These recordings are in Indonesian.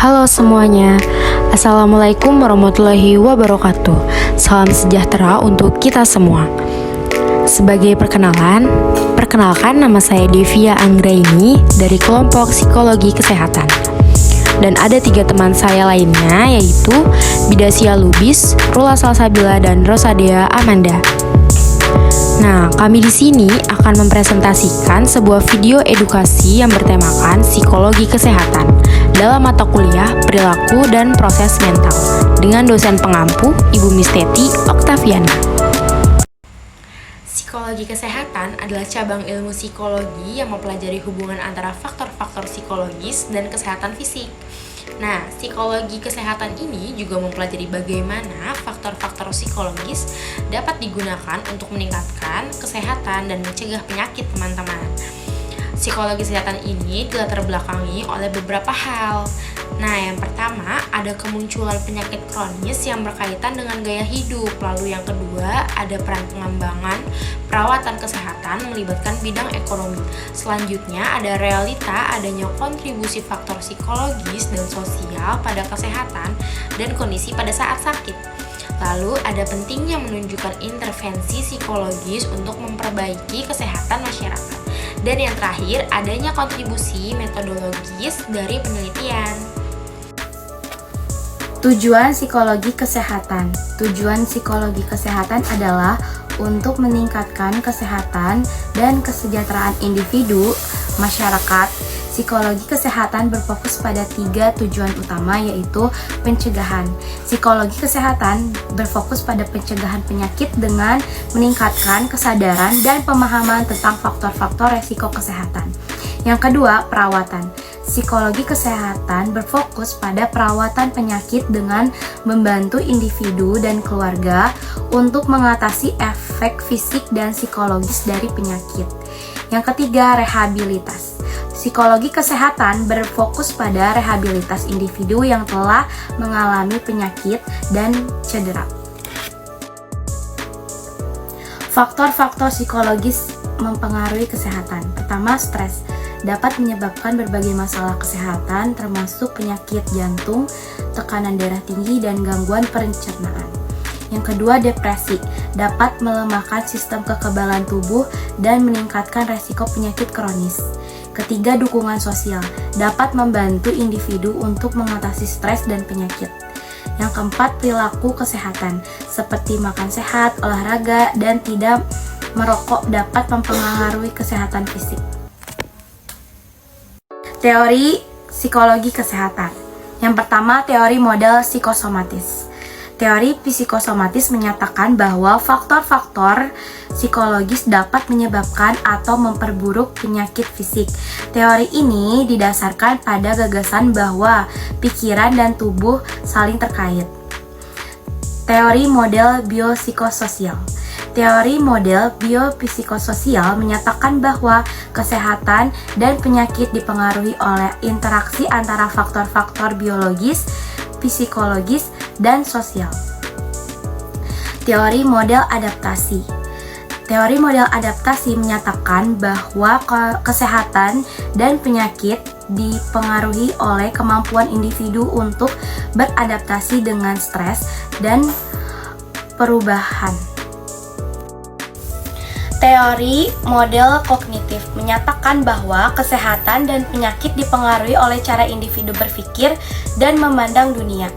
Halo semuanya, Assalamualaikum warahmatullahi wabarakatuh. Salam sejahtera untuk kita semua. Sebagai perkenalkan nama saya Devia Anggraini dari kelompok Psikologi Kesehatan. Dan ada 3 teman saya lainnya, yaitu Bidasia Lubis, Rula Salsabila, dan Rosadea Amanda. Nah, kami di sini akan mempresentasikan sebuah video edukasi yang bertemakan psikologi kesehatan dalam mata kuliah perilaku dan proses mental dengan dosen pengampu Ibu Misteti Oktaviana. Psikologi kesehatan adalah cabang ilmu psikologi yang mempelajari hubungan antara faktor-faktor psikologis dan kesehatan fisik. Nah, psikologi kesehatan ini juga mempelajari bagaimana faktor-faktor psikologis dapat digunakan untuk meningkatkan kesehatan dan mencegah penyakit, teman-teman. Psikologi kesehatan ini dilatar belakangi oleh beberapa hal. Nah, yang pertama ada kemunculan penyakit kronis yang berkaitan dengan gaya hidup. Lalu yang kedua ada peran pengembangan perawatan kesehatan melibatkan bidang ekonomi. Selanjutnya ada realita adanya kontribusi faktor psikologis dan sosial pada kesehatan dan kondisi pada saat sakit. Lalu ada pentingnya menunjukkan intervensi psikologis untuk memperbaiki kesehatan masyarakat. Dan yang terakhir, adanya kontribusi metodologis dari penelitian. Tujuan psikologi kesehatan. Tujuan psikologi kesehatan adalah untuk meningkatkan kesehatan dan kesejahteraan individu, masyarakat. Psikologi kesehatan berfokus pada 3 tujuan utama, yaitu pencegahan. Psikologi kesehatan berfokus pada pencegahan penyakit dengan meningkatkan kesadaran dan pemahaman tentang faktor-faktor resiko kesehatan. Yang kedua, perawatan. Psikologi kesehatan berfokus pada perawatan penyakit dengan membantu individu dan keluarga untuk mengatasi efek fisik dan psikologis dari penyakit. Yang ketiga, rehabilitas. Psikologi kesehatan berfokus pada rehabilitas individu yang telah mengalami penyakit dan cedera. Faktor-faktor psikologis mempengaruhi kesehatan. Pertama, stres dapat menyebabkan berbagai masalah kesehatan termasuk penyakit jantung, tekanan darah tinggi, dan gangguan pencernaan. Yang kedua, depresi dapat melemahkan sistem kekebalan tubuh dan meningkatkan resiko penyakit kronis. Ketiga, dukungan sosial dapat membantu individu untuk mengatasi stres dan penyakit. Yang keempat, perilaku kesehatan seperti makan sehat, olahraga, dan tidak merokok dapat mempengaruhi kesehatan fisik. Teori psikologi kesehatan. Yang pertama, teori model psikosomatis. Teori psikosomatis menyatakan bahwa faktor-faktor psikologis dapat menyebabkan atau memperburuk penyakit fisik. Teori ini didasarkan pada gagasan bahwa pikiran dan tubuh saling terkait. Teori model biopsikososial. Teori model biopsikososial menyatakan bahwa kesehatan dan penyakit dipengaruhi oleh interaksi antara faktor-faktor biologis, psikologis, dan sosial. Teori model adaptasi. Teori model adaptasi menyatakan bahwa kesehatan dan penyakit dipengaruhi oleh kemampuan individu untuk beradaptasi dengan stres dan perubahan. Teori model kognitif menyatakan bahwa kesehatan dan penyakit dipengaruhi oleh cara individu berpikir dan memandang dunia.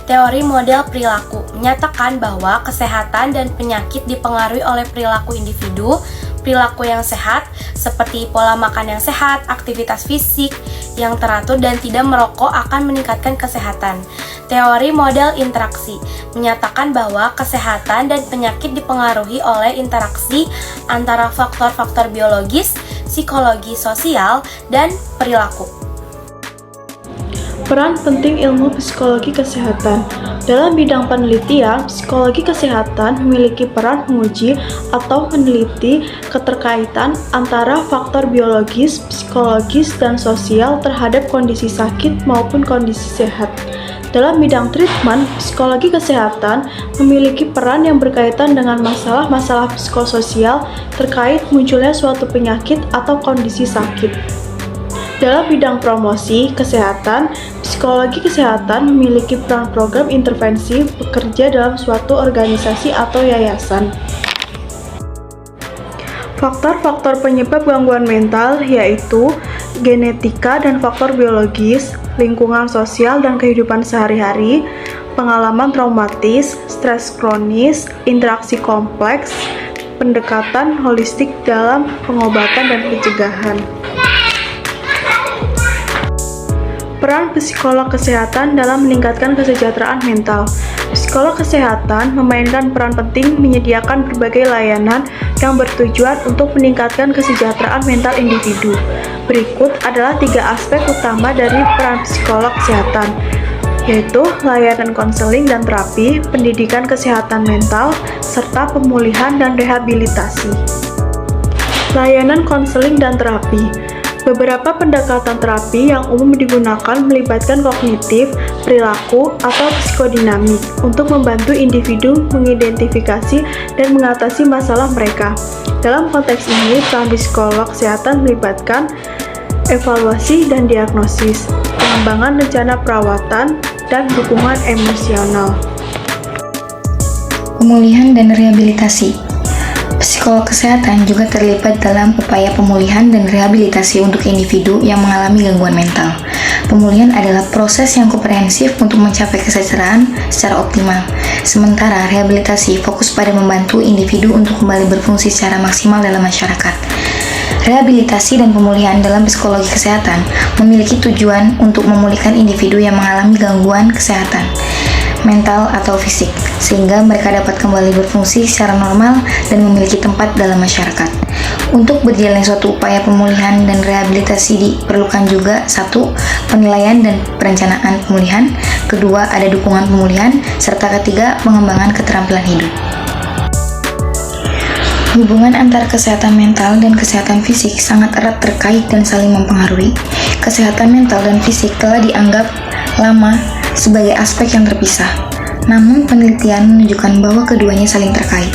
Teori model perilaku menyatakan bahwa kesehatan dan penyakit dipengaruhi oleh perilaku individu. Perilaku yang sehat seperti pola makan yang sehat, aktivitas fisik yang teratur, dan tidak merokok akan meningkatkan kesehatan. Teori model interaksi menyatakan bahwa kesehatan dan penyakit dipengaruhi oleh interaksi antara faktor-faktor biologis, psikologi, sosial, dan perilaku. Peran penting ilmu psikologi kesehatan. Dalam bidang penelitian, psikologi kesehatan memiliki peran menguji atau meneliti keterkaitan antara faktor biologis, psikologis, dan sosial terhadap kondisi sakit maupun kondisi sehat. Dalam bidang treatment, psikologi kesehatan memiliki peran yang berkaitan dengan masalah-masalah psikososial terkait munculnya suatu penyakit atau kondisi sakit. Dalam bidang promosi kesehatan, psikologi kesehatan memiliki peran program intervensi bekerja dalam suatu organisasi atau yayasan. Faktor-faktor penyebab gangguan mental yaitu genetika dan faktor biologis, lingkungan sosial dan kehidupan sehari-hari, pengalaman traumatis, stres kronis, interaksi kompleks, pendekatan holistik dalam pengobatan dan pencegahan. Peran psikolog kesehatan dalam meningkatkan kesejahteraan mental. Psikolog kesehatan memainkan peran penting menyediakan berbagai layanan yang bertujuan untuk meningkatkan kesejahteraan mental individu. Berikut adalah 3 aspek utama dari peran psikolog kesehatan, yaitu layanan konseling dan terapi, pendidikan kesehatan mental, serta pemulihan dan rehabilitasi. Layanan konseling dan terapi. Beberapa pendekatan terapi yang umum digunakan melibatkan kognitif, perilaku, atau psikodinamik untuk membantu individu mengidentifikasi dan mengatasi masalah mereka. Dalam konteks ini, peran psikolog kesehatan melibatkan evaluasi dan diagnosis, pengembangan rencana perawatan, dan dukungan emosional. Pemulihan dan rehabilitasi. Psikolog kesehatan juga terlibat dalam upaya pemulihan dan rehabilitasi untuk individu yang mengalami gangguan mental. Pemulihan adalah proses yang komprehensif untuk mencapai kesejahteraan secara optimal. Sementara rehabilitasi fokus pada membantu individu untuk kembali berfungsi secara maksimal dalam masyarakat. Rehabilitasi dan pemulihan dalam psikologi kesehatan memiliki tujuan untuk memulihkan individu yang mengalami gangguan kesehatan mental atau fisik, sehingga mereka dapat kembali berfungsi secara normal dan memiliki tempat dalam masyarakat. Untuk berjalannya suatu upaya pemulihan dan rehabilitasi diperlukan juga 1. Penilaian dan perencanaan pemulihan, 2. Ada dukungan pemulihan, serta 3. Pengembangan keterampilan hidup. Hubungan antara kesehatan mental dan kesehatan fisik sangat erat terkait dan saling mempengaruhi. Kesehatan mental dan fisik telah dianggap lama sebagai aspek yang terpisah. Namun, penelitian menunjukkan bahwa keduanya saling terkait.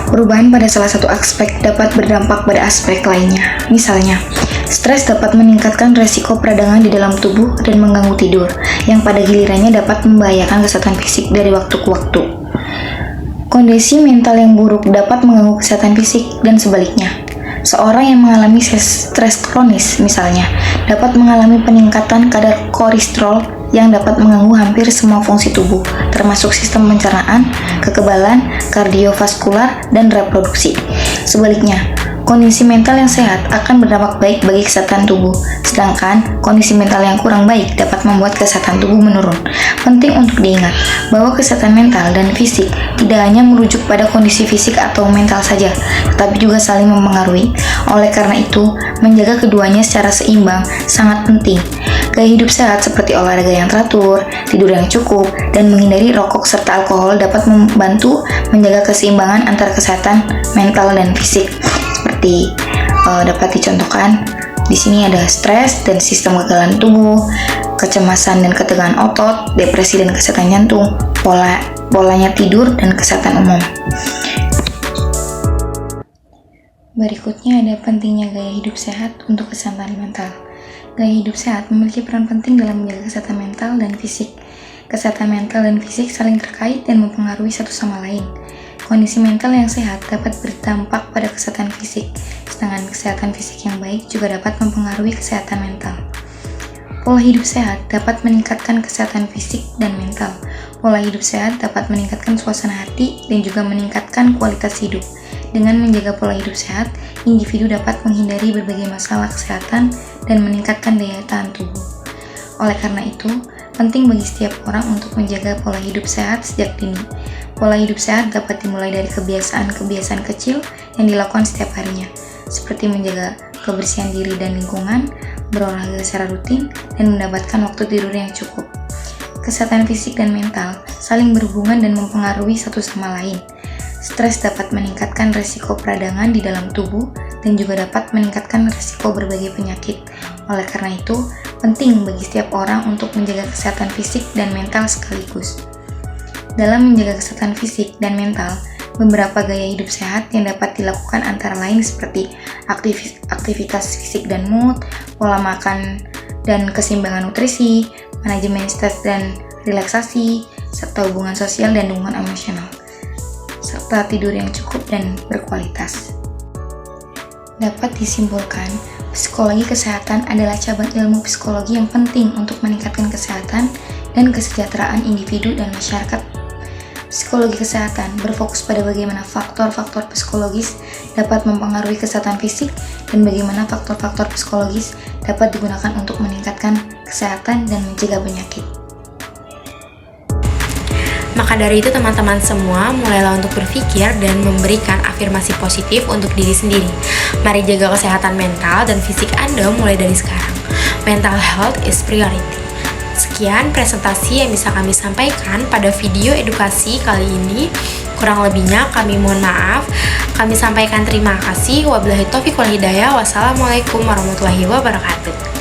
Perubahan pada salah satu aspek dapat berdampak pada aspek lainnya. Misalnya, stres dapat meningkatkan resiko peradangan di dalam tubuh dan mengganggu tidur, yang pada gilirannya dapat membahayakan kesehatan fisik dari waktu ke waktu. Kondisi mental yang buruk dapat mengganggu kesehatan fisik dan sebaliknya. Seorang yang mengalami stres kronis, misalnya, dapat mengalami peningkatan kadar kolesterol yang dapat mengganggu hampir semua fungsi tubuh, termasuk sistem pencernaan, kekebalan, kardiovaskular, dan reproduksi. Sebaliknya, kondisi mental yang sehat akan berdampak baik bagi kesehatan tubuh, sedangkan kondisi mental yang kurang baik dapat membuat kesehatan tubuh menurun. Penting untuk diingat bahwa kesehatan mental dan fisik tidak hanya merujuk pada kondisi fisik atau mental saja, tetapi juga saling mempengaruhi. Oleh karena itu, menjaga keduanya secara seimbang sangat penting. Gaya hidup sehat seperti olahraga yang teratur, tidur yang cukup, dan menghindari rokok serta alkohol dapat membantu menjaga keseimbangan antara kesehatan mental dan fisik. Seperti dapat dicontohkan, di sini ada stres dan sistem kekebalan tubuh, kecemasan dan ketegangan otot, depresi dan kesehatan jantung, polanya tidur, dan kesehatan umum. Berikutnya ada pentingnya gaya hidup sehat untuk kesehatan mental. Gaya hidup sehat memiliki peran penting dalam menjaga kesehatan mental dan fisik. Kesehatan mental dan fisik saling terkait dan mempengaruhi satu sama lain. Kondisi mental yang sehat dapat berdampak pada kesehatan fisik, sedangkan kesehatan fisik yang baik juga dapat mempengaruhi kesehatan mental. Pola hidup sehat dapat meningkatkan kesehatan fisik dan mental. Pola hidup sehat dapat meningkatkan suasana hati dan juga meningkatkan kualitas hidup. Dengan menjaga pola hidup sehat, individu dapat menghindari berbagai masalah kesehatan dan meningkatkan daya tahan tubuh. Oleh karena itu, penting bagi setiap orang untuk menjaga pola hidup sehat sejak dini. Pola hidup sehat dapat dimulai dari kebiasaan-kebiasaan kecil yang dilakukan setiap harinya, seperti menjaga kebersihan diri dan lingkungan, berolahraga secara rutin, dan mendapatkan waktu tidur yang cukup. Kesehatan fisik dan mental saling berhubungan dan mempengaruhi satu sama lain. Stres dapat meningkatkan resiko peradangan di dalam tubuh dan juga dapat meningkatkan resiko berbagai penyakit. Oleh karena itu, penting bagi setiap orang untuk menjaga kesehatan fisik dan mental sekaligus. Dalam menjaga kesehatan fisik dan mental, Beberapa gaya hidup sehat yang dapat dilakukan antara lain seperti aktivitas fisik dan mood, pola makan dan keseimbangan nutrisi, manajemen stres dan relaksasi, serta hubungan sosial dan dukungan emosional, serta tidur yang cukup dan berkualitas. Dapat disimpulkan, psikologi kesehatan adalah cabang ilmu psikologi yang penting untuk meningkatkan kesehatan dan kesejahteraan individu dan masyarakat. Psikologi kesehatan berfokus pada bagaimana faktor-faktor psikologis dapat mempengaruhi kesehatan fisik dan bagaimana faktor-faktor psikologis dapat digunakan untuk meningkatkan kesehatan dan mencegah penyakit. Maka dari itu teman-teman semua, mulailah untuk berpikir dan memberikan afirmasi positif untuk diri sendiri. Mari jaga kesehatan mental dan fisik Anda mulai dari sekarang. Mental health is priority. Sekian presentasi yang bisa kami sampaikan pada video edukasi kali ini. Kurang lebihnya kami mohon maaf. Kami sampaikan terima kasih. Wabillahi taufiq wal hidayah. Wassalamualaikum warahmatullahi wabarakatuh.